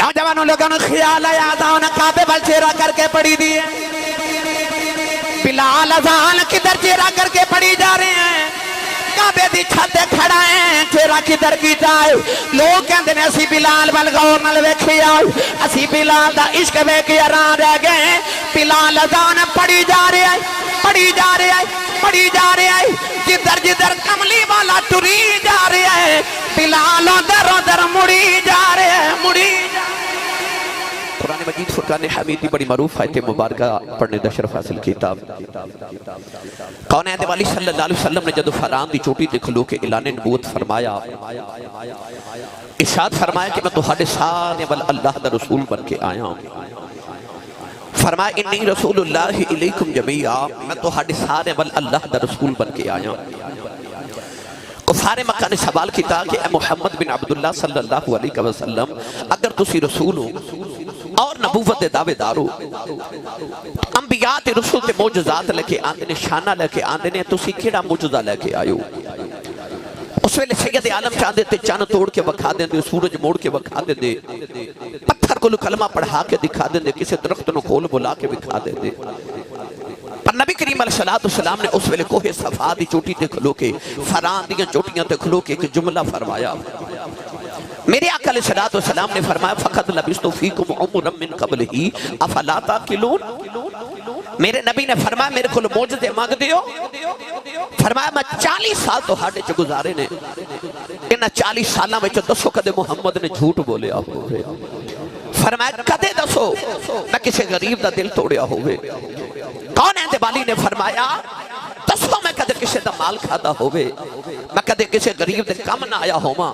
نوجوانوں لوگوں نے خیال آیا اذان کعبے وال چہرہ کر کے پڑھی دی ہے بلال اذان کدھر چہرہ کر کے پڑھی جا رہے ہیں کعبے دی چھتے کھڑا ہے چہرہ کدھر کی جائے لوگ کہندے نے اسی بلال وال غور نال ویکھیا اسی بلال دا عشق ویکھ حیران رہ گئے بلال اذان پڑھی جا رہے ہیں پڑھی جا رہے ہیں پڑھی جا رہے ہیں جدھر جدھر کملی والا ٹری جا رہے ہیں بلال ادھر ادھر مڑی جا رہے ہیں مڑی جا قرآن مجید فرقان حمیدی بڑی معروف آیت مبارکہ پڑھنے دا شرف حاصل کیتا کونین والی صلی اللہ علیہ وسلم نے جدو فران دی چوٹی دکھلو کے اعلان نبوت فرمایا ارشاد فرمایا کہ میں تہاڈے سارے ول اللہ دا رسول بن کے آیا ہوں فرمایا انی رسول اللہ علیکم جمیعا میں تہاڈے سارے ول اللہ دا رسول بن کے آیا ہوں کفار مکہ نے سوال کیتا کہ اے محمد بن عبداللہ صلی اللہ علیہ وسلم اگر تسی رسول ہو اور نبوت دے دعوے دارو انبیاء تے رسول تے معجزات لے کے آندے نے شانہ لے کے آندے نے تسی کیڑا معجزہ لے کے آئے ہو اس ویلے سید عالم چاہتے تھے چاند توڑ کے وکھا دیں دے سورج موڑ کے وکھا دیں دے پتھر کو کلمہ پڑھا کے دکھا دیں دے کسی درخت نو کھول بلا کے وکھا دیں دے پر نبی کریم علیہ السلام نے اس ویلے کوہ صفا دی چوٹی تے کھلو کے فران دیاں چوٹیاں تے کھلو کے ایک جملہ فرمایا میرے آقا علیہ السلام نے فرمایا فقط لبثت فیکم عمرا من قبلہ افلا تعقلون میرے نبی نے فرمایا میرے کو معجزے مانگ دیو فرمایا میں 40 سال تو ہاڑے چ گزارے نے انہاں 40 سالاں وچ دسو کدے محمد نے جھوٹ بولیا ہوئے فرمایا کدے دسو میں کسی غریب دا دل توڑیا ہوئے کون ہے بالی نے فرمایا دسو میں کدے کسی دا مال کھادا ہوئے میں کدے کسی غریب دے کم نہ آیا ہوما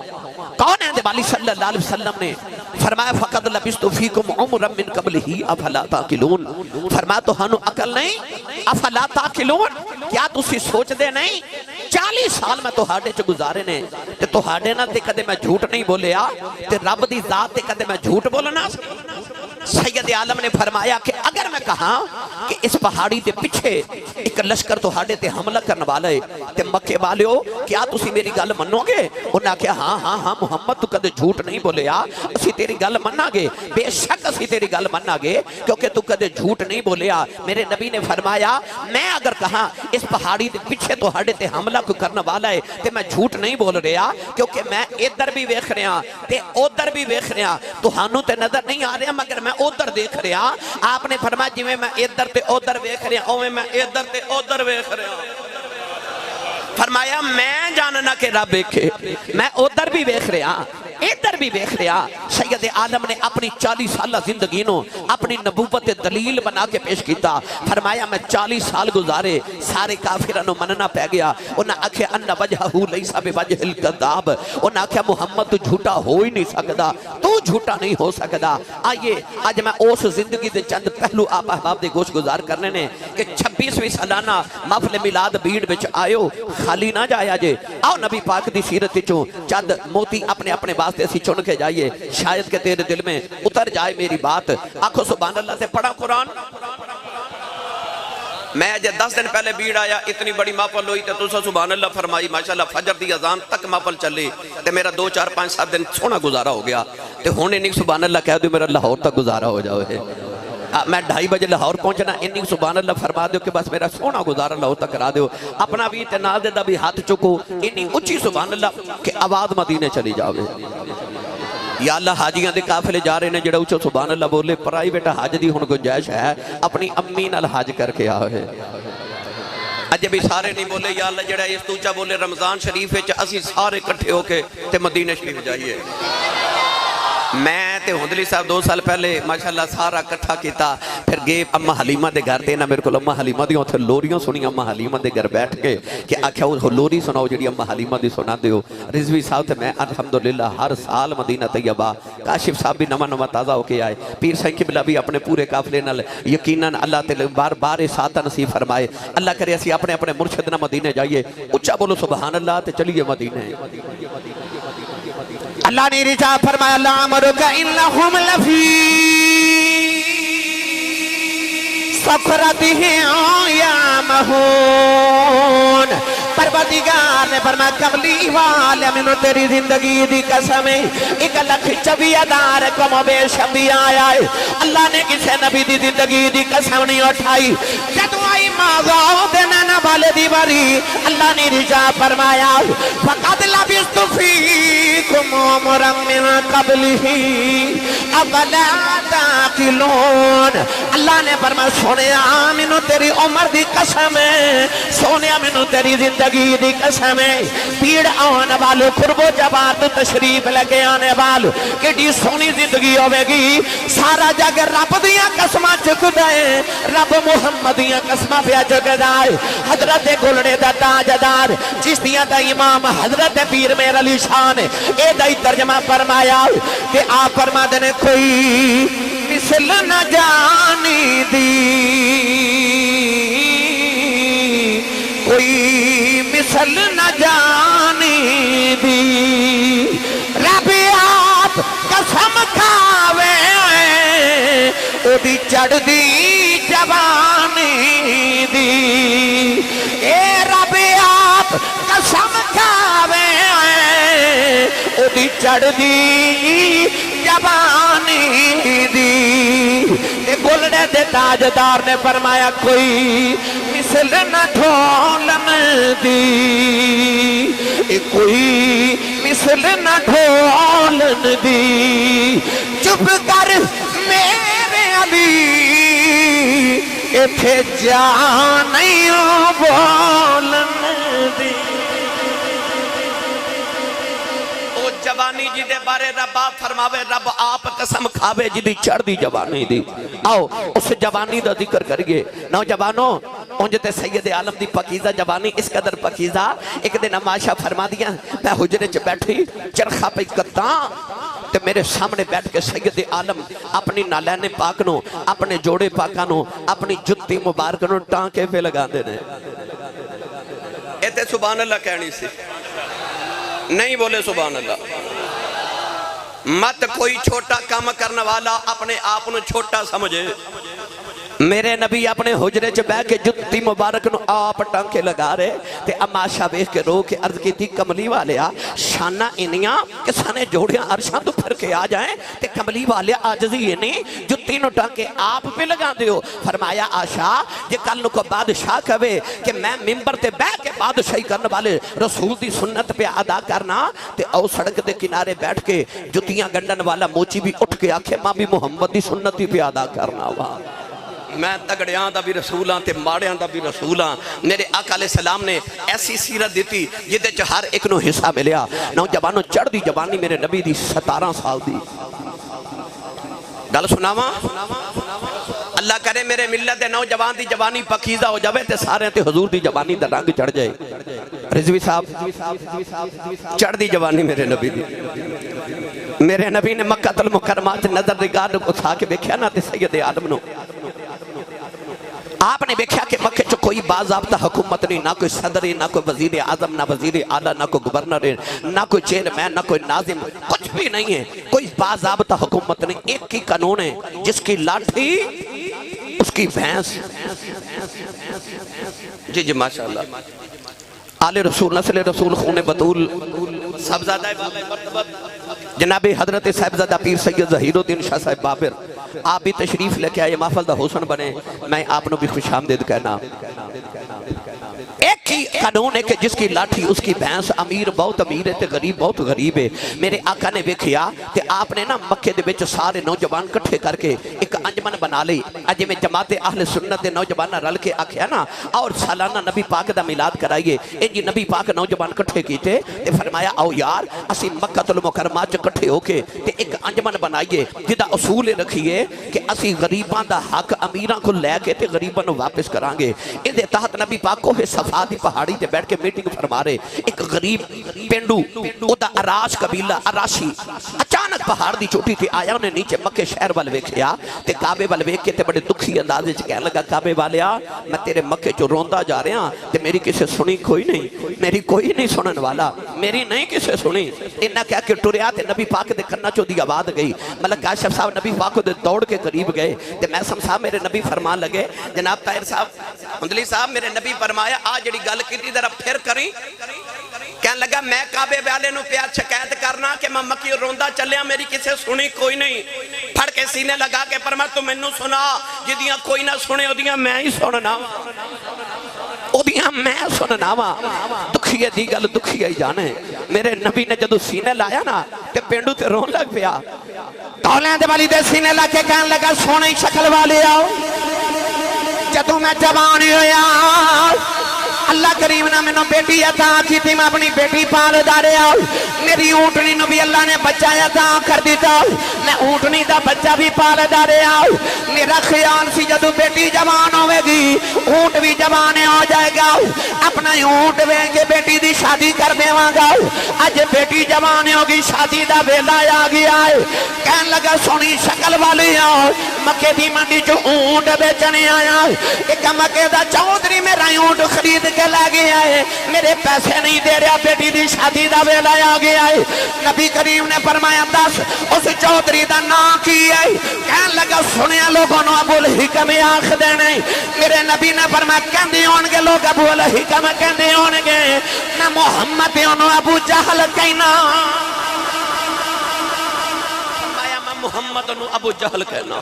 کون ہے بالی صلی اللہ علیہ وسلم نے فرمایا فقط لبثت فیکم عمرا من قبلہ افلا تعقلون فرمایا تو ہنو عقل نہیں افلا تعقلون کیا تسی سوچ دے نہیں 40 سال میں تو ہاڑے چ گزارے نے تے تو ہاڑے نہ تے کدے میں جھوٹ نہیں بولیا تے رب دی ذات تے کدے میں جھوٹ بولنا سید عالم نے فرمایا کہ اگر میں کہا کہ اس پہاڑی دے پچھے ایک لشکر تو ہاڑے تے حملہ کرنے والے تے مکے والے ہو کیا تسی میری گل منو گے انہاں نے کہا ہاں ہاں ہاں محمد تو کدے جھوٹ نہیں بولیا اسی تیری گل مننا گے بے شک اسی تیری گل مننا گے کیونکہ تو کدے جھوٹ نہیں بولیا میرے نبی نے فرمایا میں اگر کہا اس پہاڑی دے پچھے تو ہاڑے تے حملہ کو کرنے والا ہے تے میں جھوٹ نہیں بول رہا کیونکہ میں ادھر بھی ویکھ رہا تے ادھر بھی ویکھ رہا تو ہانوں تے نظر نہیں آ رہا مگر میں ادھر دیکھ رہا آپ نے فرمایا جویں میں ادھر تے ادھر ویکھ رہا اوویں میں ادھر تے ادھر ویکھ رہا فرمایا میں جاننا کہ رب ویکھے میں ادھر بھی ویکھ رہا ادھر بھی ویکھ رہا سید عالم نے اپنی 40 سالہ زندگی نو اپنی نبوت دلیل بنا کے پیش کیتا فرمایا میں 40 سال گزارے سارے کافرانو مننا پہ گیا انہاں آکھیا ان وجہہو لیسا بوجہ الکذاب انہاں آکھیا محمد تو جھوٹا ہو ہی نہیں سکدا تو جھوٹا نہیں ہو سکدا آئیے آج میں اس زندگی دے چند پہلو آپ احباب دے گوش گزار کرنے نے کہ 26ویں سالانہ محفل میلاد بھیڑ وچ آئیو خالی نہ جایا جے آؤ نبی پاک دی سیرت چوں چند موتی اپنے اپنے واسطے اسی چن کے جائیے شاید کہ تیرے دل میں اتر جائے میری بات آنکھو سبحان اللہ سے پڑھا قرآن میں جے 10 دن پہلے بھیڑ آیا اتنی بڑی محفل ہوئی تو سو سبحان اللہ فرمائی ماشاءاللہ فجر دی اذان تک محفل چلی تے میرا 2 4 5 7 دن سونا گزارا ہو گیا تے ہونے نہیں سبحان اللہ کہہ دو میرا لاہور تک گزارا ہو جاؤ ہے میں 2:30 بجے لاہور پہنچنا انی سبحان اللہ فرما دیو کہ بس میرا سونا گزارا لاہور تک کرا دیو اپنا بھی اتنال دے دا بھی ہاتھ چکو انی اچھی سبحان اللہ کہ آواز مدینے چلی جاوے یا اللہ حاجیاں دے قافلے جا رہے نے جڑا اچھو سبحان اللہ بولے پرائیویٹ حاج دی ہن گنجائش ہے اپنی امی نال حاج کر کے آوے اجے بھی سارے نہیں بولے یا اللہ جڑا اس توچا بولے رمضان شریف وچ اسی سارے اکٹھے ہو کے تے مدینے شریف جائیے میں تے ہندلی صاحب 2 سال پہلے ماشاءاللہ سارا کٹھا کیتا پھر گئے اما حلیمہ دے گھر دینا میرے کو اما حلیمہ دی ہوتے لوریوں سنی اما حلیمہ دے گھر بیٹھ کے کہ آکھیا وہ لوری سناؤ جڑی اما حلیمہ دی سنا دیو رضوی صاحب تے میں الحمدللہ ہر سال مدینہ طیبہ کاشف صاحب بھی نما تازہ ہو کے آئے پیر سائیں قبلہ بھی اپنے پورے قافلے نال یقیناً اللہ تے بار بار ساتھ نصیب فرمائے اللہ کرے اسی اپنے اپنے مرشد نہ مدینے جائیے اچھا بولو سبحان اللہ تے چلیے مدینے اللہ نے رجا فرمایا لامرک انہم لفی سکرتہم یعمہون پروردگار نے فرمایا کملی والے مینوں تیری زندگی دی قسم ہے 1,24,000 کم و بیش انبیاء آیا ہے اللہ نے کسے نبی دی زندگی دی قسم نہیں اٹھائی جدو آئی ماغاؤ دینا والے دی باری اللہ نے رجا فرمایا فَقَدْ لَبِثْتُ فِيكُمْ عُمُرًا مِّن قَبْلِهِ أَفَلَا تَعْقِلُونَ اللہ نے فرمایا سونیا مینوں تیری عمر دی قسم ہے سونیا مینوں تیری زندگی دی قسم ہے پیڑ آن والو قرب و جبار تو تشریف لگے آنے والو کیڑی سونی زندگی ہوئے گی سارا جگ رب دیاں قسمہ چک دائے رب محمد دیاں قسمہ پہ چک دائے حضرت گلڑے دا تاجدار چشتیاں دا امام حضرت پیر میر علی شان اے دائی ترجمہ فرمایا کہ آپ فرما دینے کوئی مثل نہ جانی دی کوئی مثل نہ جانی دی رب آپ قسم کھاوے او دی چڑھ دی جوانی دی اے رب آپ قسم کھاوے او دی چڑھ دی جوانی دی گلڑے دے تاجدار نے فرمایا کوئی مثل نہ ڈھولن دی کوئی مثل نہ ڈھولن دی چپ کر میرے علی ایتھے جانی بولن دی جوانی جی دے بارے رب آپ فرماوے رب آپ قسم کھاوے جی دی چڑھ دی جوانی دی آؤ اس جوانی دا ذکر کریے نوجوانوں انجھتے سید عالم دی پکیزہ جوانی اس قدر پکیزہ ایک دن اماشہ فرما دیا میں حجرے چ بیٹھی چرخہ پہ کتاں تے میرے سامنے بیٹھ کے سید عالم اپنی نالین پاکنوں اپنے جوڑے پاکانوں اپنی جتی مبارکنوں ٹانکے پہ لگا دینے ایتے سبحان اللہ کہنی سی نہیں بولے سبحان اللہ مت کوئی چھوٹا کام کرنے والا اپنے آپ نو چھوٹا سمجھے میرے نبی اپنے حجرے چ بیٹھ کے جتی مبارک نو آپ ٹانکے لگا رہے تے اماشا بیخ کے رو کے عرض کی تھی کملی والیا شانہ انیاں کہ سانے جوڑیاں عرشاں تو پھر کے آ جائیں تے کملی والیا آجزی انہیں جتی نو ٹانکے آپ پہ لگا دیو فرمایا آشا جے کل نو کو بادشاہ کہوے کہ میں ممبر تے بیٹھ کے بادشاہی کرنے والے رسول دی سنت پہ ادا کرنا تے او سڑک دے کنارے بیٹھ کے جتیاں گنڈن والا موچی بھی اٹھ کے آکھے ماں بھی محمد دی سنتی پہ ادا کرنا ہوا میں تگڑیاں دا بھی رسولاں تے ماڑیاں دا بھی رسولاں میرے آقا علیہ السلام نے ایسی سیرت دیتی جدے چ ہر ایک نو حصہ ملیا نوجوانوں چڑھ دی جوانی میرے نبی دی 17 سال دی گل سناواں اللہ کرے میرے ملت دے نوجوان دی جوانی پکیزہ ہو جاوے تے سارے تے حضور دی جوانی دا رنگ چڑھ جائے رضوی صاحب چڑھ دی جوانی میرے نبی دی میرے نبی نے مکہ المکرمات نظر نگاہ کو تھا کہ بیکھیا نا تے سید عالم نو آپ نے دیکھا کہ مکہ چو کوئی باضابطہ حکومت نہیں نہ کوئی صدر نہ کوئی وزیر اعظم نہ وزیر اعلیٰ نہ کوئی گورنر نہ کوئی چیئرمین نہ کوئی ناظم کچھ بھی نہیں ہے کوئی باضابطہ حکومت نہیں ایک ہی قانون ہے جس کی لاٹھی اس کی بھینس جی جی ماشاءاللہ آل رسول نسل رسول خون بطول صاحبزادہ جناب حضرت صاحبزادہ پیر سید ظہیر الدین شاہ صاحب بابر آپ بھی تشریف لے کے آئے محفل دا حسن بنے میں آپ نو بھی خوش آمدید کہنا ایک ہی قانون ہے کہ جس کی لاٹھی اس کی بھینس امیر بہت امیر ہے تے غریب بہت غریب ہے میرے آقا نے دیکھیا کہ آپ نے نا مکے دے وچ سارے نوجوان کٹھے کر کے ایک انجمن بنا لی اجے میں جماعت اہل سنت دے نوجوان رل کے آکھیا نا اور سالانہ نبی پاک دا میلاد کرائیے اے جی نبی پاک نوجوان کٹھے کیتے تے فرمایا او یار اسی مکہ المکرمہ چ کٹھے ہو کے تے ایک انجمن بنائیے جدا اصول رکھیے کہ اسی غریباں دا حق امیراں کو لے کے تے غریباں نو واپس کران گے اے دے تحت نبی پاک کو صفا دی پہاڑی تے بیٹھ کے میٹنگ فرما رہے ایک غریب پینڈو او دا اراش قبیلہ اراشی اچانک پہاڑ دی چوٹی تھی آیا انہیں نیچے مکہ شہر وال ویکھیا تے کعبے وال ویکھ کے تے بڑے دکھی اندازے چ کہنے لگا کعبے والیا میں تیرے مکے چ روندا جا رہا ہاں تے میری کسے سنی کوئی نہیں میری کوئی نہیں سنن والا میری نہیں کسے سنی انہاں کہا کہ ٹریا تے نبی پاک دے کنا چوں دی آواز گئی ملک کاشف صاحب نبی پاک دے دوڑ کے قریب گئے تے میں صاحب میرے نبی فرمان لگے جناب طاہر صاحب اندلی صاحب میرے نبی فرمایا آ جڑی گل گل کی ذرا پھر کری کہنے لگا میں کعبے والے نو پیا شکایت کرنا کہ میں مکی روندا چلیا میری کسے سنی کوئی نہیں پھڑ کے سینے لگا کے فرمایا تو مینوں سنا جدیاں کوئی نہ سنے اودیاں میں ہی سننا اودیاں میں سننا وا دکھیے دی گل دکھیے ہی جانے میرے نبی نے جدو سینے لایا نا تے پینڈو تے رون لگ پیا تولیں دے والی دے سینے لا کے کہنے لگا سونے شکل والے آؤ جدو میں جوان ہویا اللہ کریم نے میں بیٹی عطا کی تھی میں اپنی بیٹی پال دارے آؤ میری اونٹنی نو بھی اللہ نے بچہ عطا کر دیتا میں اونٹنی دا بچہ بھی پال دارے آؤ میرا خیال سی جدو بیٹی جوان ہوئے گی اونٹ بھی جوان ہو جائے گا اپنا اونٹ وینگے بیٹی دی شادی کر دیواں گا آج بیٹی جوان ہوگی شادی دا ویلا آ گیا ہے کہن لگا سونی شکل والی آؤ مکے دی منڈی جو اونٹ بیچنے آیا ایک مکے دا چودھری میرا اونٹ خرید کے لے گیا ہے میرے پیسے نہیں دے رہا بیٹی دی شادی دا ویلا آ گیا ہے نبی کریم نے فرمایا دس اس چودھری دا نام کی ہے کہن لگا سنیا لوگوں نو ابو الحکم آنکھ دینے میرے نبی نے فرمایا کہندے ہونگے لوگ ابو الحکم کہندے ہونگے نہ محمد انہوں ابو جہل کہنا محمد انہوں ابو جہل کہنا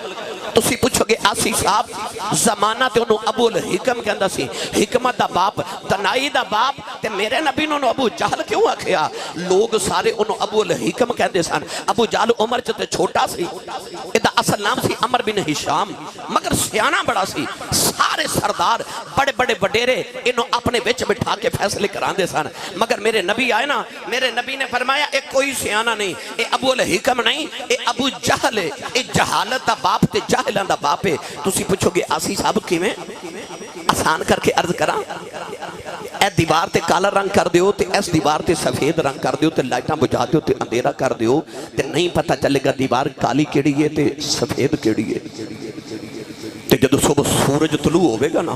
تو سی پوچھو گے آسی صاحب زمانہ تے انہوں ابو الحکم کہندا سی حکمت دا باپ دنائی دا باپ تے میرے نبی انہوں ابو جہل کیوں آکھیا لوگ سارے انہوں ابو الحکم کہندے سن ابو جہل عمر چتے چھوٹا سی ادھا اصل نام سی عمر بن ہشام مگر سیانہ بڑا سی سارے سردار بڑے بڑے بڑیرے انہوں اپنے وچ بٹھا کے فیصلے کران دے سن مگر میرے نبی آئے نا میرے نبی نے فرمایا ایک کوئی سیانہ نہیں اے ابو الحکم نہیں اے ابو جہل ہے اے جہالت دا باپ تے جاہلان دا باپ ہے تسی پوچھو گے آسی صاحب کی میں آسان کر کے عرض کرا اے دیوار تے کالا رنگ کر دیو تے اس دیوار تے سفید رنگ کر دیو تے لائٹاں بجھا دیو تے اندھیرا کر دیو تے نہیں پتہ چلے گا دیوار کالی کیڑی ہے تے سفید کیڑی ہے تے جدو صبح سورج طلوع ہوئے گا نا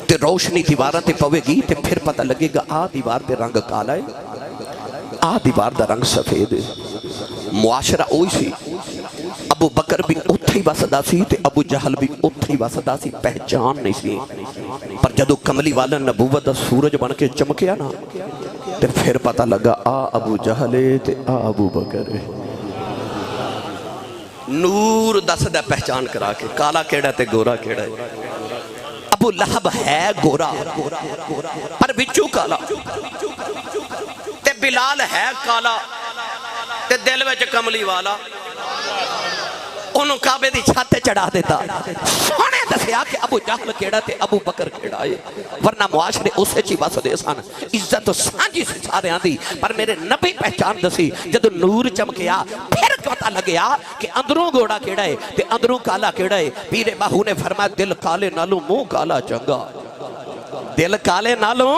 تے روشنی دیوارہ تے پوے گی تے پھر پتہ لگے گا آ دیوار تے رنگ کالا ہے آ دیوار دا رنگ سفید ہے معاشرہ اوئی سی ابو بکر بھی اتھائی واسدہ سی تے ابو جہل بھی اتھائی واسدہ سی پہچان نہیں سی پر جدو کملی والا نبوت دا سورج بن کے چمکیا نا تے پھر پتہ لگا آ ابو جہل تے آ ابو بکر نور دس دا پہچان کرا کے کالا کیڑا تے گورا کیڑا ہے ابو لہب ہے گورا پر بچو کالا تے بلال ہے کالا تے دل وچ کملی والا انہوں کعبے دی چھاتے چڑھا دیتا سونے دسیا کہ ابو جہل کیڑا تے ابو بکر کیڑا ہے ورنہ معاشرے اسے چی بس دے سان عزت سانجی سے سارے آن دی پر میرے نبی پہچان دسی جدو نور چمکیا پھر پتہ لگیا کہ اندروں گوڑا کیڑا ہے تے اندروں کالا کیڑا ہے پیر باہو نے فرمایا دل کالے نالوں منہ کالا چنگا دل کالے نالوں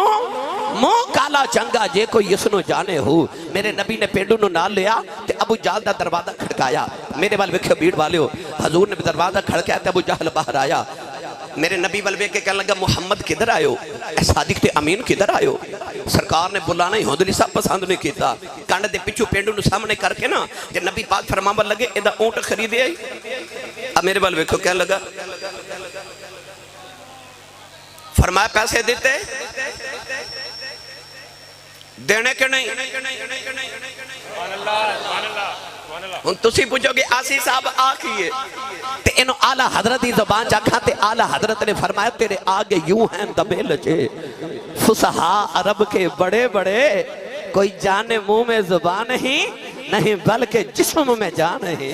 منہ کالا چنگا جے کوئی اس نو جانے ہو میرے نبی نے پینڈو نو نال لیا تے ابو جہل دا دروازہ کھڑکایا میرے وال وکھے بھیڑ والے ہو حضور نے دروازہ کھڑکایا تے ابو جہل باہر آیا میرے نبی والوے کے کہنے لگا محمد کدھر آئے ہو اے صادق تے امین کدھر آئے ہو سرکار نے بلانا ہی ہوندلی سب پسند نہیں کیتا کانڈ دے پچھو پینڈو نو سامنے کر کے نا کہ نبی پاک فرمان لگے ادا اونٹ خریدے آئی اب میرے والوے کو کہنے لگا فرمایا پیسے دیتے دینے کے نہیں ان تسی پوچھو گے آسی صاحب آکھئے تے انہوں اعلیٰ حضرت ہی زبان چاکھا تے اعلیٰ حضرت نے فرمایا تیرے آگے یوں ہیں دبے لچے فسہا عرب کے بڑے بڑے کوئی جانے منہ میں زبان ہی نہیں بلکہ جسم میں جان ہی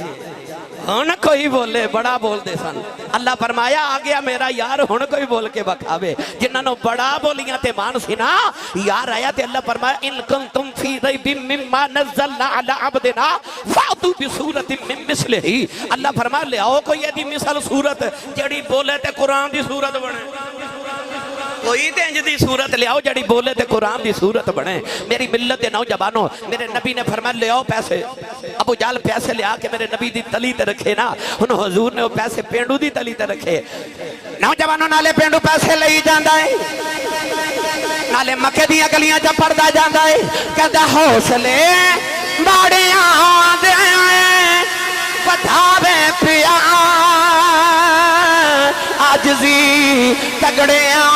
ہن کوئی بولے بڑا بول دے سن اللہ فرمایا آگیا میرا یار ہن کوئی بول کے بکھاوے جنہاں نو بڑا بولیاں تے مان سی نا یار آیا تے اللہ فرمایا ان کنتم فی ریب مما نزلنا علی عبدنا فاتوا بصورت من مثلہ اللہ فرمایا لے آؤ کوئی ایدی مثل صورت جڑی بولے تے قرآن دی صورت بنے کوئی تے انج دی صورت لے آؤ جڑی بولے تے قرآن دی صورت بنے میری ملت نوجوانوں میرے نبی نے فرمایا لے آؤ پیسے ابو جہل پیسے لے آ کے میرے نبی دی تلی تے رکھے نا انہوں حضور نے وہ پیسے پینڈو دی تلی تے رکھے نوجوانوں نالے پینڈو پیسے لئی جاندہ ہے نالے مکے دیا گلیاں جا پردہ جاندہ ہے کہتا حوصلے باڑیاں دے بدھاوے پیا عاجزی تگڑیاں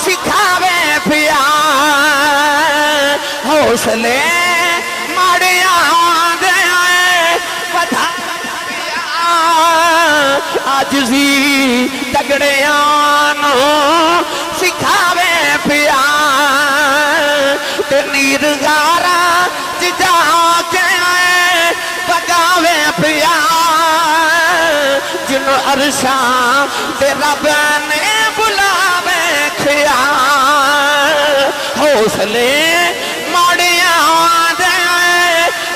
سکھاوے پیا حوصلے ماڑیاں دے بدھا پیا عاجزی تگڑیاں نو سکھاوے پیا تے نیر غارا جا کے بگاوے پیا جن عرشاں تے رب نے بلاوے کھیا حوصلے ماڑیاں دے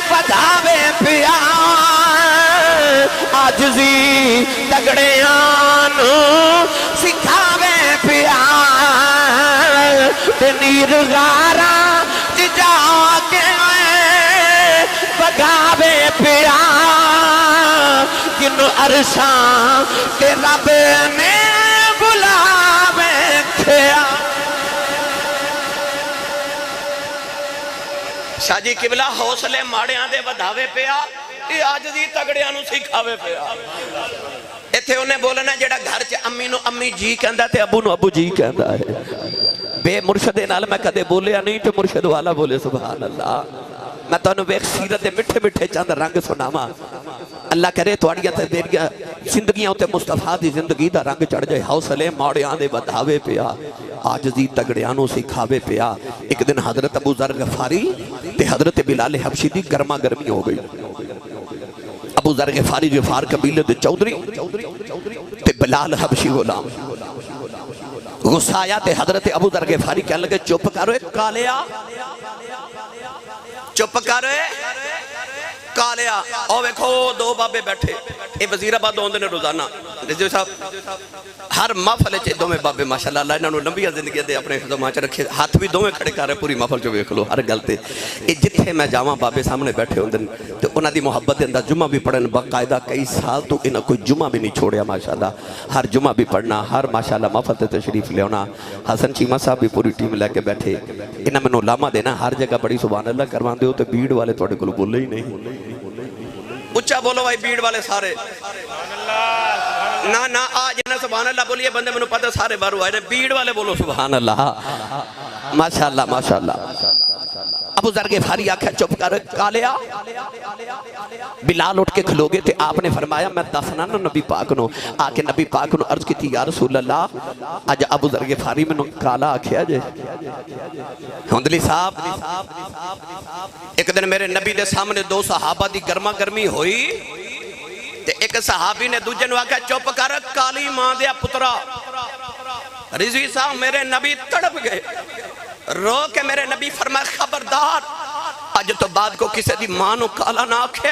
بدھاوے پیا عاجزی تگڑیاں نو سکھاوے پیا تے نیر غارا جا کے بگاوے پیا جن عرشاں تے رب نے بلاوے کھیا شاہ جی قبلہ حوصلے ماڑیاں دے بدھاوے پیا یہ عاجزی تگڑیاں نو سکھاوے پیا ایتھے انہیں بولنا جڑا گھر چ امی نو امی جی کہندا تے ابو نو ابو جی کہندا ہے بے مرشد نال میں کدے بولیا نہیں تو مرشد والا بولے سبحان اللہ میں تو انہوں ایک سیرت مٹھے مٹھے چاند رنگ سناما اللہ کرے توڑیاں تے دیریاں زندگیاں تے مصطفیٰ دی زندگی دا رنگ چڑھ جائے حوصلے ماڑیاں دے بدھاوے پیا عاجزی تگڑیانوں سکھاوے پیا ایک دن حضرت ابو ذر غفاری تے حضرت بلال حبشی دی گرما گرمی ہو گئی ابو ذر غفاری غفار قبیلے دے چودھری تے بلال حبشی غلام غصہ آیا تے حضرت ابو ذر غفاری کہنے لگے چپ کرو کالیا چپ کرے کالیا او ویکھو دو بابے بیٹھے اے وزیر آباد ہوندے نے روزانہ رضوی صاحب ہر محفل چ دوویں بابے ماشاءاللہ اللہ انہاں نوں لمبیاں زندگیاں دے اپنے خدمات چ رکھے ہاتھ بھی دوویں کھڑے کر رہے پوری محفل چ ویکھ لو ہر گل تے اے جتھے میں جاواں بابے سامنے بیٹھے ہوندے تے انہاں دی محبت دے اندر جمعہ بھی پڑھن باقاعدہ کئی سال تو انہاں کوئی جمعہ بھی نہیں چھوڑیا ماشاءاللہ ہر جمعہ بھی پڑھنا ہر ماشاءاللہ محفل تے تشریف لے آنا حسن چیمہ صاحب بھی پوری ٹیم لے کے بیٹھے انہاں مینوں لاما دینا ہر جگہ بڑی سبحان اللہ کرواندے ہو تے بھیڑ والے تواڈے کول بولے ہی نہیں اچھا بولو بھائی بھیڑ والے سارے نا نا آج انہیں سبحان اللہ بولیے بندے منو پتہ سارے بارو آئے بھیڑ والے بولو سبحان اللہ ماشاءاللہ ماشاءاللہ ابو ذر غفاری آکھا چپ کر کالیا بلال اٹھ کے کھلو گے تھے آپ نے فرمایا میں دفنا نا نبی پاک نو آکے نبی پاک نو عرض کی تھی یا رسول اللہ آج ابو ذر غفاری میں نو کالا آکھیا جے ہوندلی صاحب ایک دن میرے نبی دے سامنے دو صحابہ دی گرما گرمی ہوئی تے ایک صحابی نے دوجہ نو آکھا چپ کر کالی ماں دیا پترا رضوی صاحب میرے نبی تڑپ گئے رو کے میرے نبی فرمایا خبردار آج تو بعد کو کسی دی ماں نو کالا نہ آکھے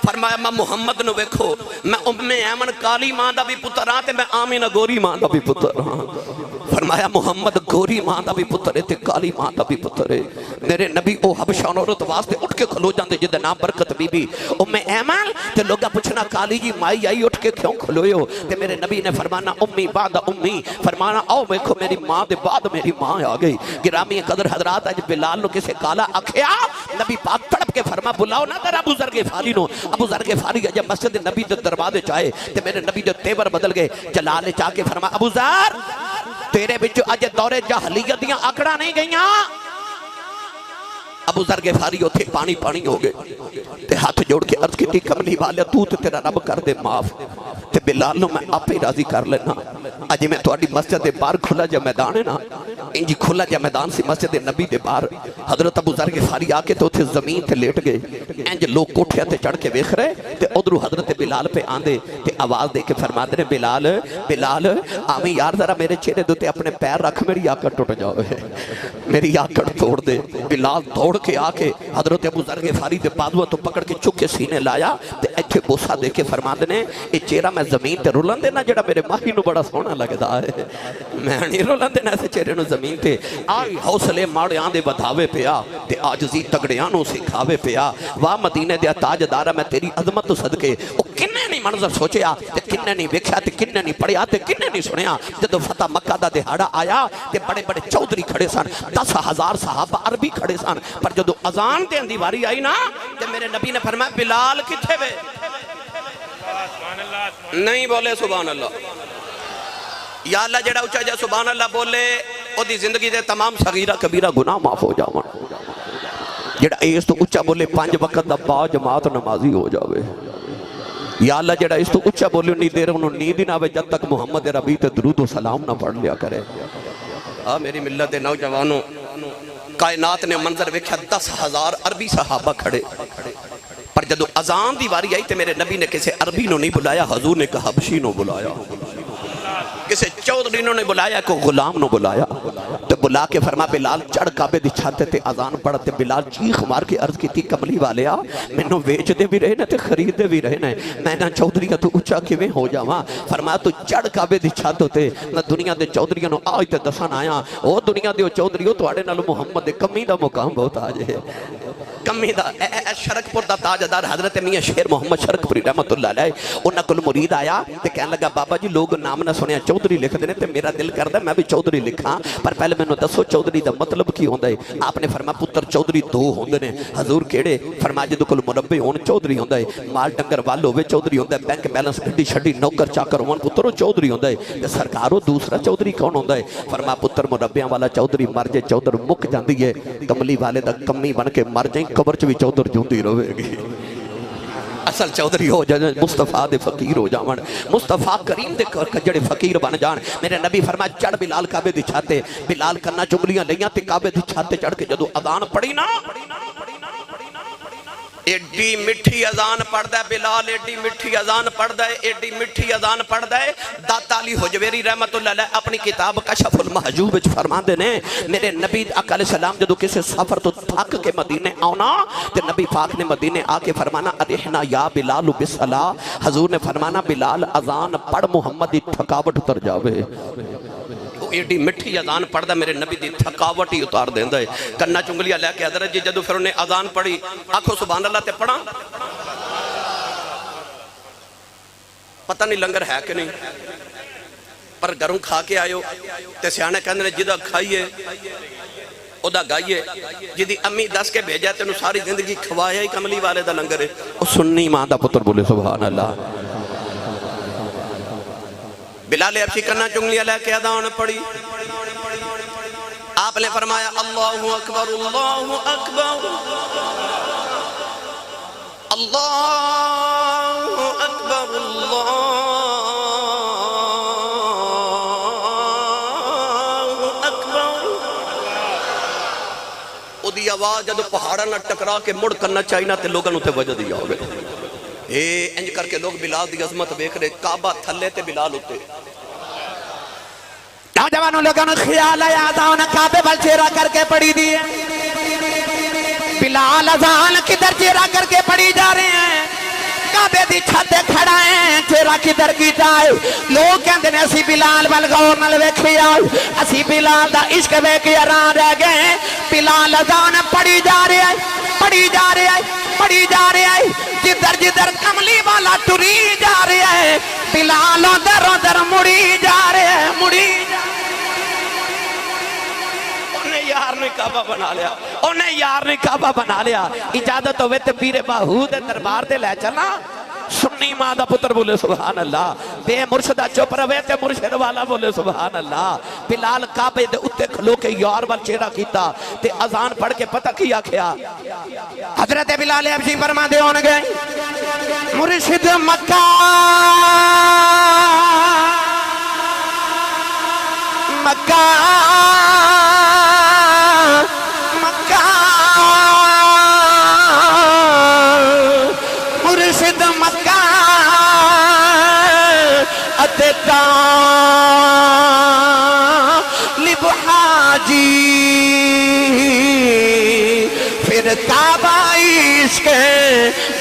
فرمایا میں محمد نو ویکھو میں ام ایمن کالی ماں دا بھی پتر ہاں تے میں آمینہ گوری ماں دا بھی پتر ہاں فرمایا محمد گوری ماں دا بھی پتر ہے تے کالی ماں دا بھی پتر ہے میرے نبی او حبشان عورت واسطے اٹھ کے کھلو جاندے جدے نام برکت بی بی ام ایمن تے لوگا پوچھنا کالی جی مائی آئی اٹھ کے کیوں کھلوئے ہو تے میرے نبی نے فرمانا امی بعد امی فرمانا او ویکھو میری ماں دے بعد میری ماں آ گئی گرامی قدر حضرات آج بلال نو کسے کالا آکھیا نبی پاک تڑپ کے فرما بلاؤ نہ در ابو ذر غفاری نو ابو ذر غفاری جب مسجد نبی دے دروازے چاہے تے میرے نبی دے تیور بدل گئے جلال چاہ کے فرما ابو ذر تیرے بچو اج دور جاہلیت دیاں آکڑا نہیں گئیاں ابو ذر غفاری ہوتے پانی پانی ہو گئے تے ہاتھ جوڑ کے عرض کی تھی کملی والے تو تے تیرا رب کر دے معاف تے بلال نو میں آپ ہی راضی کر لینا اج میں تواڈی مسجد دے باہر کھلا جا میدان ہے نا انجی کھلا جا میدان سی مسجد نبی دے باہر حضرت ابو ذر غفاری آ کے تو تے زمین تے لیٹ گئے انج لوگ کوٹھیاں تے چڑھ کے ویکھ رہے تے ادھروں حضرت بلال پہ آندے تے آواز دے کے فرماتے نے بلال بلال آمی یار ذرا میرے چہرے دے اپنے پیر رکھ میری آکڑ ٹوٹ جاؤ میری آکڑ توڑ دے بلال دوڑ کے آ کے حضرت ابو ذر غفاری دے بازو تو پکڑ کے چک کے سینے لایا تے ایتھے بوسا دے کے فرماتے نے اے چہرہ میں زمین تے رولن دینا جڑا میرے ماہی نو بڑا سونا لگدا ہے میں نہیں رولن دینا ایسے چہرے نو زمین تے آئی حوصلے ماڑیاں دے بدھاوے پیا تے عاجزی تگڑیاں نو سکھاوے پیا واہ مدینے دے تاجدار میں تیری عظمت تو صدقے او کنے نہیں منظر سوچیا تے کنے نہیں ویکھیا تے کنے نہیں پڑھیا تے کنے نہیں سنیا جدوں فتح مکہ دا دہاڑا آیا تے بڑے بڑے چودھری کھڑے سن 10,000 صحابہ عربی کھڑے سن پر جدوں اذان دین دی واری آئی نا تے میرے نبی نے فرمایا بلال کتھے وے نہیں بولے سبحان اللہ یا اللہ جڑا اچھا جا سبحان اللہ بولے او دی زندگی دے تمام صغیرہ کبیرہ گناہ معاف ہو جاون جڑا اس تو اچھا بولے 5 وقت دا با جماعت نمازی ہو جاوے یا اللہ جڑا اس تو اچھا بولے نہیں دیر انہوں نیند ہی نہ آوے جب تک محمد ربی تے درود و سلام نہ پڑھ لیا کرے میری ملت نوجوانوں کائنات نے منظر ویکھیا 10,000 عربی صحابہ کھڑے پر جدو اذان دی واری آئی تے میرے نبی نے کسے عربی نو نہیں بلایا حضور نے کہا حبشی نو بلایا کسے چودھری نو نے بلایا کو غلام نو بلایا تو بلا کے فرما بلال چڑھ کعبے دی چھاتے تے اذان پڑھتے بلال چیخ مار کے عرض کی تھی کملی والے میں نو ویچ دے بھی رہے نا تے خرید دے بھی رہے نا میں نہ چودھری کا تو اچھا کیویں ہو جاواں فرمایا تو چڑھ کعبے دی چھاتوں تے نہ دنیا دے چودھریاں نو آج تے دسن آیا او دنیا دے چودھریوں تواڈے نال محمد دے کمی دا مقام بہت آج ہے کمی دا شرکپور دا تاجدار حضرت میاں شیر محمد شرکپوری رحمت اللہ علیہ انہاں کول مرید آیا تے کہنے لگا بابا جی لوگ نام نہ سنیا چودھری لکھ دینے تے میرا دل کردا میں بھی چودھری لکھاں پر پہلے میں نے دسو چودھری دا مطلب کی ہوندا ہے آپ نے فرمایا پتر چودھری 2 ہوندے نے حضور کیڑے فرمایا جدوں کول مربے ہون چودھری ہوندا ہے مال ڈنگر وال ہوے چودھری ہوندا ہے بینک بیلنس گڈی چھڈی نوکر چاکر ہون پترو چودھری ہوندا ہے تے سرکارو دوسرا چودھری کون ہوندا ہے فرمایا پتر مربیاں والا چودھری مر جے چودھر مک جاندی ہے کملی والے دا کمی بن کے مر جائیں قبر چ بھی چودھر جوندی رہے گی اصل چودھری ہو جائے مصطفیٰ دے فقیر ہو جاون مصطفیٰ کریم دے جڑے فقیر بن جان میرے نبی فرمایا چڑھ بلال کعبے دی چھاتے بلال کرنا چنگلیاں لیاں تے کعبے دی چھاتے چڑھ کے جدو اذان پڑھی نا ایڈی مٹھی اذان پڑھدا ہے بلال ایڈی مٹھی اذان پڑھدا ہے ایڈی مٹھی اذان پڑھدا ہے داتا علی حجویری رحمت اللہ علیہ اپنی کتاب کشف المحجوب وچ فرماندے نے میرے نبی آقا علیہ السلام جدو کسی سفر تو تھک کے مدینے آنا تے نبی پاک نے مدینے آ کے فرمانا ارحنا یا بلال بالصلاۃ حضور نے فرمانا بلال اذان پڑھ محمد دی تھکاوٹ اتر جاوے ایڈی مٹھی اذان پڑھدا میرے نبی دی تھکاوٹ ہی اتار دیندا ہے کنا چنگلیاں لے کے حضرت جی جدو پھر انہیں اذان پڑھی آکھو سبحان اللہ تے پڑھا پتہ نہیں لنگر ہے کہ نہیں پر گھروں کھا کے آئے ہو تے سیانے کہندے نے جدا کھائیے ادا گائیے جدی امی دس کے بھیجا تے انہوں ساری زندگی کھوایا ہی کملی والے دا لنگر ہے وہ سننی ماں دا پتر بولے سبحان اللہ بلال حبشی کرنا چنگلیاں لے کے اذان پڑھی آپ نے فرمایا اللہ اکبر اللہ اکبر اللہ اکبر اللہ اکبر او دی آواز جدو پہاڑا نہ ٹکرا کے مڑ کرنا چاہینا تے لوگاں تے وجہ دیا ہوئے انج کر کے لوگ بلال دی عظمت دیکھ رہے کعبہ تھلے تے بلال ہوتے نوجوانوں لوگوں نے خیال آیا اذان کعبے وال چہرہ کر کے پڑھی دی ہے بلال اذان کدھر چہرہ کر کے پڑھی جا رہے ہیں کعبے دی چھتے کھڑا ہے چہرہ کدھر کی جائے لوگ کہندے نے اسی بلال وال غور نال ویکھیا اسی بلال دا عشق ویکھ کے حیران رہ گئے بلال اذان پڑھی جا رہے ہیں پڑھی جا رہے ہیں پڑھی جا رہے ہیں جدھر جدھر کملی والا ٹری جا رہے ہیں بلال ادھر ادھر مڑی جا رہے ہیں مڑی انہیں یار نے کعبہ بنا لیا انہیں یار نے کعبہ بنا لیا اجازت ہوئے تے پیر باہو دے دربار دے لے چلا سنی ماں دا پتر بولے سبحان اللہ بے مرشدہ چپ روے تے مرشد والا بولے سبحان اللہ بلال کعبے دے اتے کھلو کے یار وال چہرہ کیتا تے اذان پڑھ کے پتہ کیا کیا حضرت بلال حبشی فرما دے ہون گئے مرشد مکہ مکہ مکہ مرشد مکہ اتتا لب حاجی پھر کعبہ عشق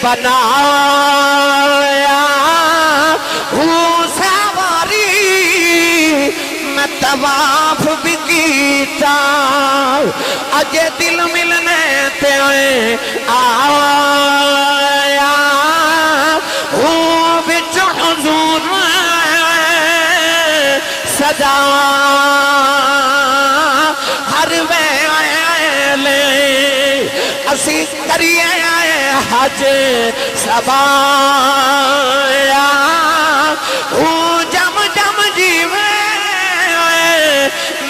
بنایا ہوں سواری میں طواف بھی کیتا اجے دل ملنے تے آیا ہوں بچ حضور صدا ہر ویلے اسی کریے حج سبایا ہوں جم جم جیوے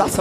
10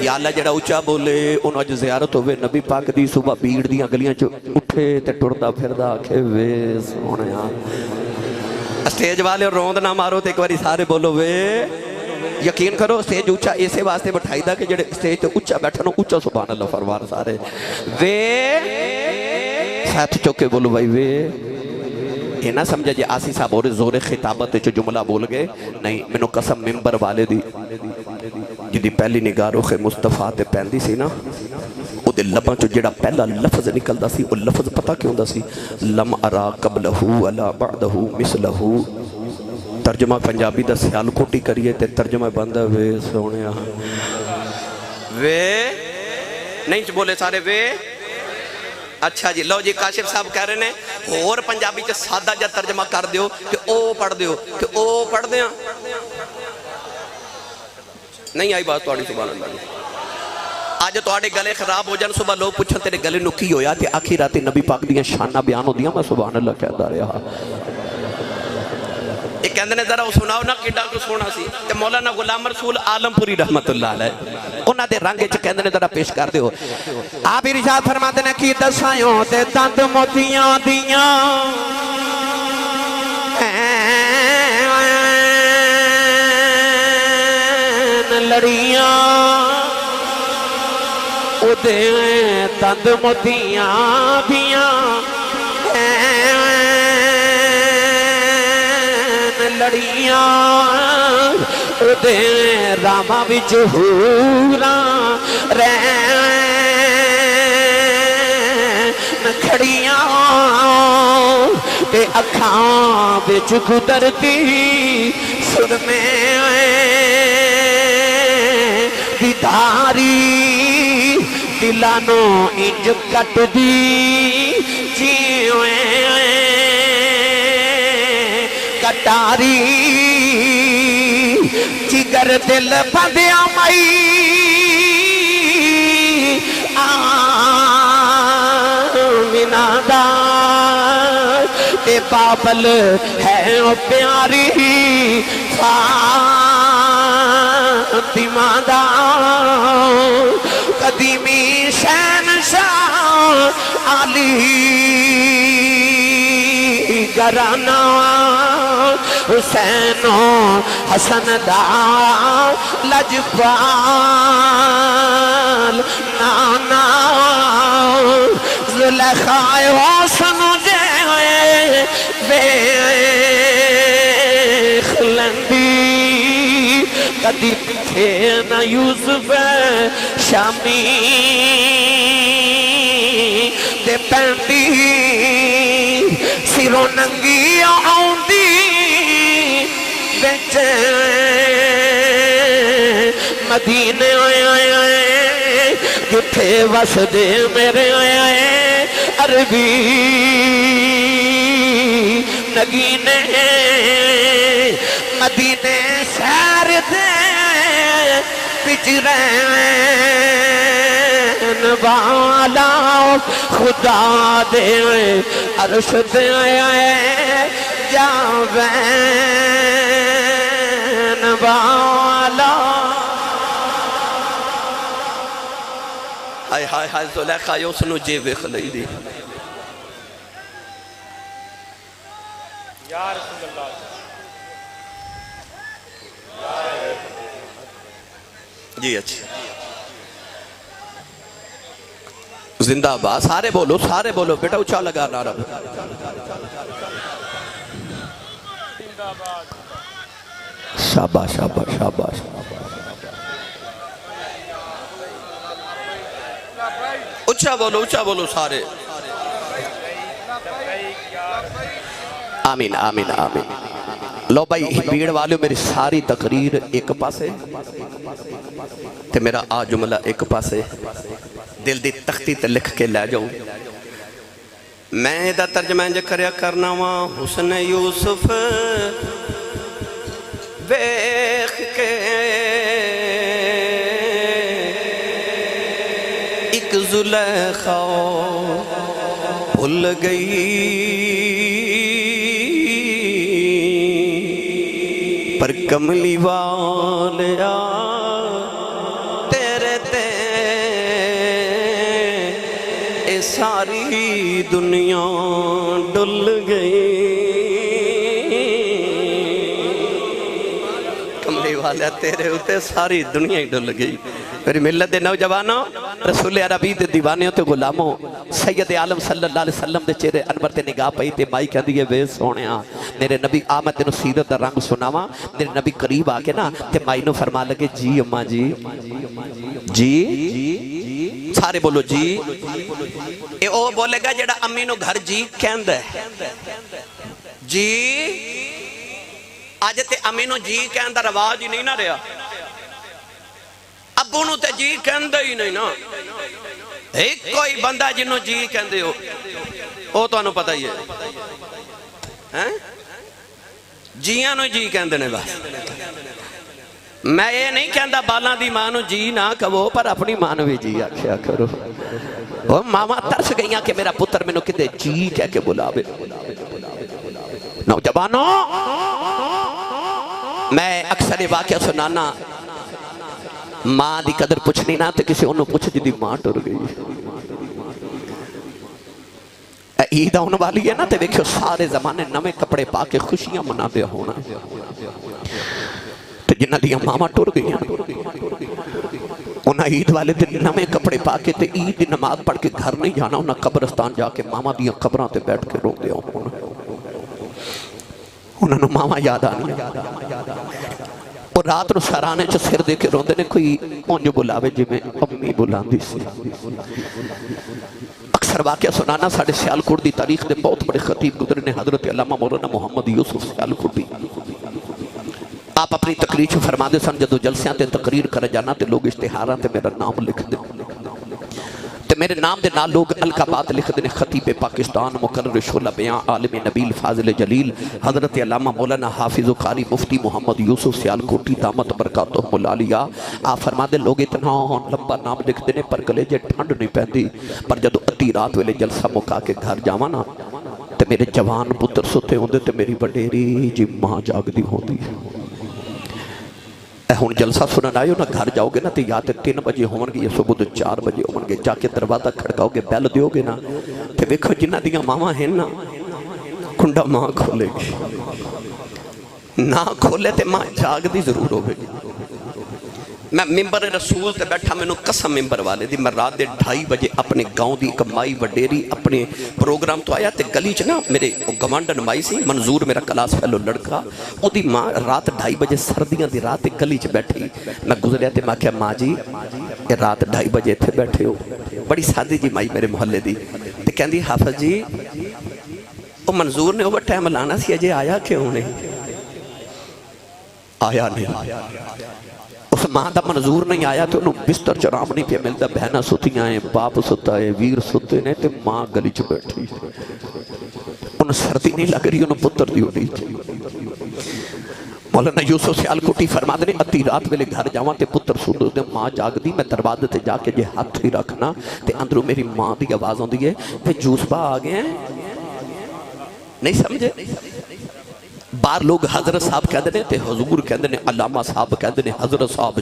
یا اللہ جڑا اچھا بولے انہوں اج زیارت ہوئے نبی پاک دی صبح بھیڑ دیاں گلیاں چ اٹھے تے ٹردا پھردا آکھے وے سونیا اسٹیج والے روند نہ مارو تے ایک باری سارے بولو وے یقین کرو اسٹیج اچھا اسے واسطے بٹھائی دا کہ جڑے اسٹیج تے اچھا بیٹھنو اچھا سبحان اللہ فرمان سارے وے ساتھ چوکے بولو بھائی وے یہ نہ سمجھا جی آسی صاحب اور زور خطابت جو جملہ بول گئے نہیں منو قسم ممبر والے دی جدی پہلی نگاہ روخ مصطفیٰ تے پہندی سی نا او دے لباں چو جڑا پہلا لفظ نکل دا سی او لفظ پتہ کیوں دا سی لم ارا قبلہو ولا بعدہو مثلہو ترجمہ پنجابی دا سیال کوٹی کریے تے ترجمہ بندہ وے سونے وے نہیں بولے سارے وے اچھا جی لو جی کاشف صاحب کہہ رہے ہیں اور پنجابی کے سادہ جا ترجمہ کر دیو کہ او پڑھ دیو کہ او پڑھ دیاں نہیں آئی بات توڑی سبحان اللہ آج توڑے گلے خراب ہو جان صبح لوگ پوچھن تیرے گلے نکی ہویا تے آخی راتی نبی پاک دیاں شانہ بیان ہو دیاں میں سبحان اللہ کہتا رہا ایک کہندے نے ذرا سناؤ نا کیڈا کو سونا سی تے مولانا غلام رسول عالم پوری رحمت اللہ علیہ انہاں دے رنگ وچ کہندے نے ذرا پیش کر دیو آپ ارشاد فرماتے نے کی دسایوں تے دند موتیاں دیاں لڑیاں او دے دند موتیاں دیاں لڑیاں او دے راما وچ ہوراں رہن کھڑیاں تے اکھاں وچ قدرتی سرمے دیداری دلانو انج کٹ دی جیویں کٹاری جگر دل بندیا مائی آمینہ دا تے بابل ہے او پیاری فاطمہ دا قدیمی شہنشاہ علی گرانا حسین و حسن دا لجبال نانا زلیخائے حسن جے بیخ لندی کدی پتھے نہ یوسف شامی دے پہنڈی سیرو ننگی آؤں دی بیچے مدینے جتھے وسدے میرے عربی نگینے مدینے سیر دے پچرین والا خدا دے عرش دے جاوین والا ہائے ہائے ہائے زلیخہ یوسنو جیوے خلی دی یا رسول اللہ جی اچھا زندہ آباد سارے بولو بیٹا اچھا لگا نعرہ شاباش شاباش شاباش اچھا بولو سارے آمین آمین آمین لو بھائی بھیڑ والے میری ساری تقریر ایک پاسے تے میرا آ جملہ ایک پاسے دل دی تختی تے لکھ کے لے جاؤں میں دا ترجمہ انجا کریا کرنا وہاں حسن یوسف بیخ کے ایک زلیخہ بھول گئی پر کملی والیا تیرے ساری دنیا ڈل گئی کملی والا تیرے ہوتے ساری دنیا ہی ڈل گئی میری ملت دے نوجوانوں رسول عربی دے دیوانیوں تے غلاموں سید عالم صلی اللہ علیہ وسلم دے چہرے انور تے نگاہ پئی تے مائی کہہ دیئے وے سونیا میرے نبی آمد تینو سیرت دا رنگ سناوا میرے نبی قریب آکے نا تے مائی نو فرما لگے جی اماں جی جی سارے بولو جی اے او بولے گا جڑا امی نو گھر جی کہند ہے جی آج تے امی نو جی کہند رواج ہی نہیں نہ رہا ابو نو تے جی کہندے ہی نہیں نا ایک کوئی بندہ جنہوں جی کہندے ہو او تو انہوں پتہ ہی ہے جیاں نو جی کہندے نے بس میں یہ نہیں کہندہ بالاں دی ماں نو جی نہ کہو پر اپنی ماں نو بھی جی آکھیا کرو وہ ماما ترس گئیاں کہ میرا پتر میں نو کدے جی کہہ کے بلاوے نوجوانوں میں اکثر واقعہ سنانا ماں دی قدر پوچھنی نہ تے کسی انہوں پوچھ جی دی ماں ٹر گئی عید آن والی ہے نا تے دیکھو سارے زمانے نمے کپڑے پا کے خوشیاں منا دے ہونا تے جنہ دیا ماما ٹر گئی انہاں عید والے دن نمے کپڑے پا کے تے عید دی نماز پڑھ کے گھر نہیں جانا انہاں قبرستان جا کے ماما دیا قبران تے بیٹھ کے رو دے ہونا انہاں نو ماما یاد آنی اور رات نو سرانے چو سر دے کے روندے نے کوئی اونجو بلاوے جی میں امی بلاندی سی اکثر واقعہ سنانا ساڑھے سیالکوٹ دی تاریخ دے بہت بڑے خطیب گزرے نے حضرت علامہ مولانا محمد یوسف سیالکوٹ دی آپ اپنی تقریر چو فرما دے سن جدو جلسیاں تے تقریر کر جانا تے لوگ اشتہاراں تے میرا نام لکھ دے تے میرے نام دے نال لوگ القابات لکھ دے خطیب پاکستان مقرر شعلہ بیان عالم نبیل فاضل جلیل حضرت علامہ مولانا حافظ و قاری مفتی محمد یوسف سیالکوٹی دامت برکاتہم العالیہ آپ فرما دے لوگ اتنا لمبا نام لکھ دے پر گلے جے ٹھنڈ نہیں پہندی پر جدو اتی رات ویلے جلسہ مکا کے گھر جاوانا تے میرے جوان پتر ستے ہوندے تے میری بڑیری جی ماں جاگ دی ہوندی ہون جلسہ سنن آئے ہو نا گھر جاؤ گے نا تو یا تے 3 بجے ہون گے یا صبح تو 4 بجے ہون گے جا کے دروازہ کھڑکاؤ گے بیل دیو گے نا تے ویکھو جنہ دیا ماما ہیں نا کنڈا ماں کھولے گی نہ کھولے تے ماں جاگ دی ضرور ہوگی میں ممبر رسول تے بیٹھا میں نو قسم ممبر والے دی میں رات دے 2:30 بجے اپنے گاؤں دی کمائی وڈیری اپنے پروگرام تو آیا تے گلی چ نا میرے گوانڈن مائی سی منظور میرا کلاس فیلو لڑکا او دی ماں رات 2:30 بجے سردیاں دی رات گلی چ بیٹھی میں گزریا تے میں کہا ماں جی رات 2:30 بجے تھے بیٹھے ہو بڑی سادی جی مائی میرے محلے دی تے کہندی حافظ جی او منظور نے اوور ٹائم لانا سی اجے آیا کیوں نہیں آیا نہیں اس ماں دا منظور نہیں آیا تو انہوں بستر چرام نہیں پہ ملتا بہنہ ستیاں ہیں باپ ستا ہے ویر ستے نے تے ماں گلی چ بیٹھی انہوں سردی نہیں لگ رہی انہوں پتر دی ہو رہی مولانا یوسف سیالکوٹی فرما دے اتی رات ویلے گھر جاواں تے پتر سودو دے ماں جاگ دی میں دروازے تے جا کے جے ہاتھ ہی رکھنا تے اندروں میری ماں دی آواز ہوندی ہے تے جوس با آ گئے ہیں نہیں سمجھے بار لوگ حضرت صاحب کہہ دے تے حضور کہہ دے علامہ صاحب کہہ دے حضرت صاحب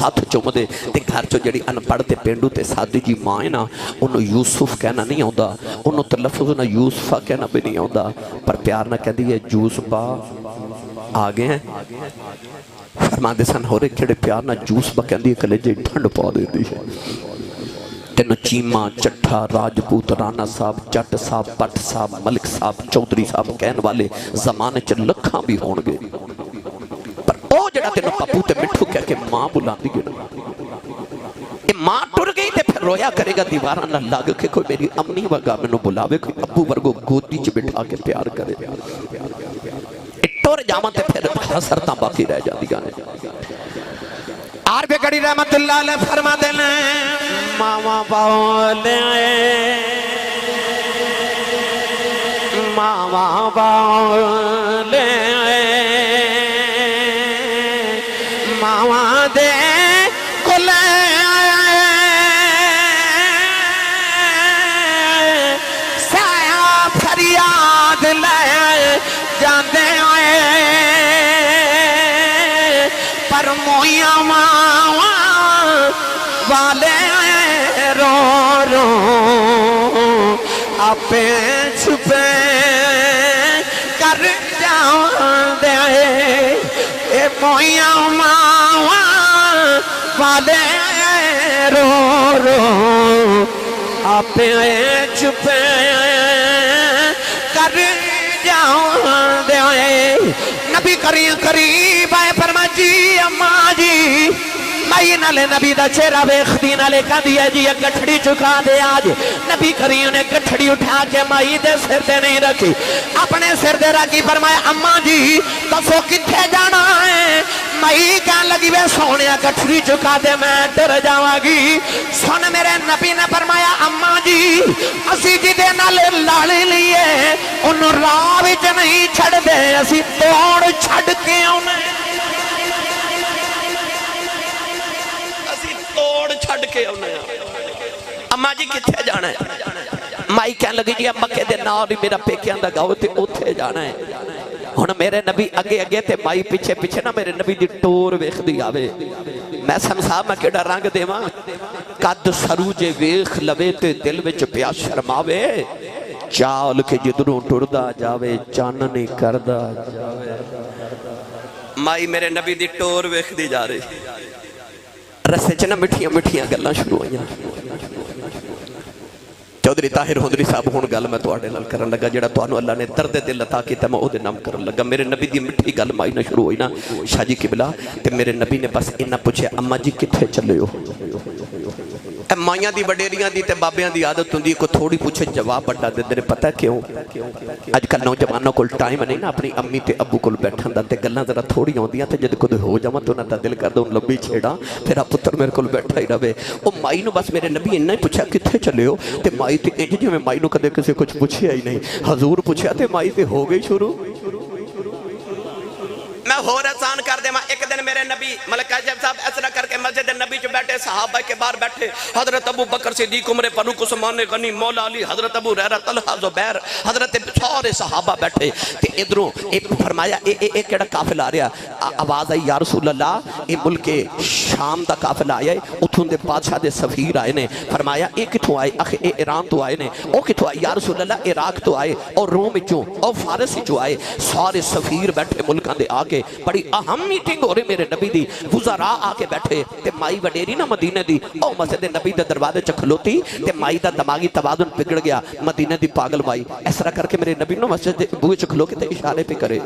ہاتھ چوم دے تے گھر چو جڑی ان پڑھ تے پینڈو تے سادی جی ماں ہے نا انہوں یوسف کہنا نہیں ہوندا انہوں تلفظ نہ یوسفہ کہنا بھی نہیں ہوندا پر پیار نہ کہہ دی ہے جوس با آگے ہیں فرما دے سن ہو رہے کھڑے پیار نہ جوس با کہہ دی کلے جے ٹھنڈ پا دے دی ہے تینو چیمہ چٹھا راجپوت رانا صاحب جٹ صاحب پٹ صاحب ملک صاحب چودری صاحب کہن والے زمانے چ لکھاں بھی ہون گے پر او جڑا تینو پپو تے مٹھو کہہ کے ماں بلاندی گے یہ ماں ٹر گئی تے پھر رویا کرے گا دیواراں نہ لگ کے کوئی میری امی وگا میں نو بلاوے کوئی ابو ورگو گودی چ بٹھا کے پیار کرے ٹر جاواں تے پھر حسرتاں باقی رہ جاندی گانے عارف گڑی رحمت اللہ علیہ فرما دینے ماما باولے ماما باولے ماما دے کلے سایہ فریاد لے جاندے پر مویاں ماں والے رو رو آپ چھپے کر جاؤں دے اے مویاں ماواں والے رو رو آپ چھپے کر جاؤں دے نبی کریم قریب آئے فرما جی اماں جی مائی نالے نبی دا چہرہ ویکھدی نالے کہندی ہے جی یہ گٹھڑی چکا دے آج نبی کریم نے گٹھڑی اٹھا کے مائی دے سر دے نہیں رکھی اپنے سر دے رکھی فرمایا اماں جی دسو کتھے جانا ہے مائی کہن لگی وے سونیا گٹھڑی چکا دے میں ڈر جاواں گی سن میرے نبی نے فرمایا اماں جی اسی جی دے نالے لاڑی لیے انہوں راہ وچ نہیں چھڑ دے اسی توڑ چھڑ کے انہیں توڑ چھڑ کے انہیں اماں جی کتھے جانا ہے مائی کہن لگی جی مکے دے نال میرا پیکیاں دا گاؤں تے اوتھے جانا ہے ہن میرے نبی اگے اگے تے مائی پیچھے پیچھے نہ میرے نبی دی ٹور ویکھدی آوے میں سمسا میں کیڑا رنگ دیواں قد سروجے ویکھ لوے تے دل وچ پیا شرماوے چال کے جدروں ٹردا جاوے چاننی کردا جاوے مائی میرے نبی دی ٹور ویکھدی جا رہی رسے چنا مٹھیاں مٹھیاں گلاں شروع ہوئیاں چودھری طاہر ہندری صاحب ہون گل میں تواڈے نال کرن لگا جڑا تانوں اللہ نے درد دل عطا کیتا میں او دے نام کرن لگا میرے نبی دی مٹھی گل مائی نہ شروع ہوئی نا شاہ جی قبلہ تے میرے نبی نے بس انہاں پوچھے اماں جی کتھے چلے ہو اے مائیاں دی وڈیریاں دی تے بابیاں دی عادت ہوندی کو تھوڑی پوچھے جواب بڑا دے دے پتہ کیوں اج کل نوجوانوں کول ٹائم نہیں نا اپنی امی تے ابو کول بیٹھن دا تے گلاں ذرا تھوڑی ہوندیاں تے جد کدے ہو جاواں تو انہاں دا دل کردا ہن لمبی چھیڑا پھر پتر میرے کول بیٹھا ہی رہے او مائی نو بس میرے نبی انہاں ہی پوچھا کتھے چلے ہو تے مائی تے انج جویں مائی نو کدے کسے کچھ پوچھیا ہی نہیں حضور پوچھا تے مائی تے ہو گئی شروع میں ہور آسان کر دے ایک دن میرے نبی ملک کاشف صاحب اسرا کر کے مسجد نبی جو بیٹھے صحابہ کے باہر بیٹھے حضرت ابو بکر صدیق عمر فاروق عثمان غنی مولا علی حضرت ابو ہریرہ طلحہ زبیر حضرت سارے صحابہ بیٹھے تے ادھروں ایک فرمایا اے کیڑا قافلہ آ رہا آواز آئی یا رسول اللہ اے ملک شام دا قافلہ آیا ہے اتھوں دے بادشاہ دے سفیر آئے نے فرمایا اے کتھوں آئے اخ اے ایران تو آئے نے او کتھوں آئے یا رسول اللہ عراق تو آئے اور روم وچوں اور فارس وچوں آئے سارے سفیر بیٹھے ملکاں دے آ کے بڑی اہم میٹنگ ہو رہی میرے نبی دی وزراء آ کے بیٹھے تے مائی وڈیری نا مدینے دی او مسجد نبی دے دروازے چ کھلوتی تے مائی دا دماغی توازن بگڑ گیا مدینے دی پاگل مائی اس طرح کر کے میرے نبی نو مسجد دے بوئے چ کھلو کے تے اشارے پہ کرے